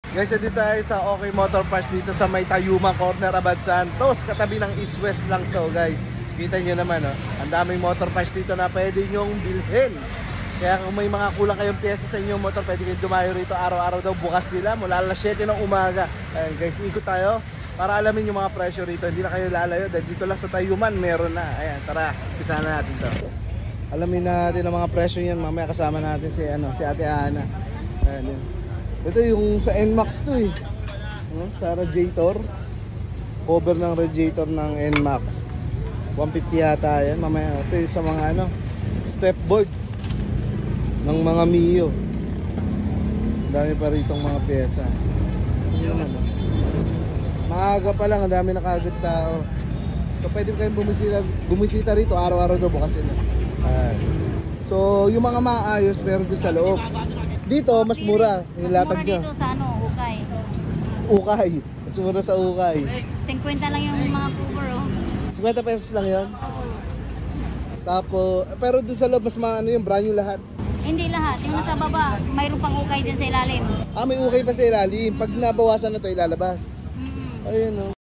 Guys, dito tayo sa OK Motor Parts dito sa may Tayuma Corner, Abad Santos. Katabi ng East West lang to, guys. Kita nyo naman, oh. Ang daming motor parts dito na pwede nyong bilhin. Kaya kung may mga kulang kayong pyesa sa inyong motor, pwede kayong dumayo rito. Araw-araw daw bukas sila mula alas 7 ng umaga. Ayan guys, ikot tayo para alamin yung mga presyo rito. Hindi na kayo lalayo dahil dito lang sa Tayuman meron na. Ayan, tara, umpisa na natin to. Alamin natin ang mga presyo yan. Mamaya kasama natin si Ate Ana. Ayan yun. Ito yung sa NMAX to eh. Sa radiator. Cover ng radiator ng NMAX. 150 yata yan. Mamaya ito yung sa mga step board ng mga Mio. Dami pa ritong mga pyesa. Maaga pa lang, ang dami na kaagad tao. So pwede kayong bumisita rito. Araw-araw daw bukas sila. So yung mga maayos meron din sa loob. Dito mas mura. Nilatag nyo. Dito sa Ukay. Ukay. Mas mura sa Ukay. 50 lang yung mga cover, oh. 50 pesos lang yun? Oo. Tapos, pero doon sa loob mas yung brand new lahat. Hindi lahat. Yung nasa baba, mayroon pang ukay din sa ilalim. May ukay pa sa ilalim. Pag nabawasan na to ilalabas. Ayun, oh.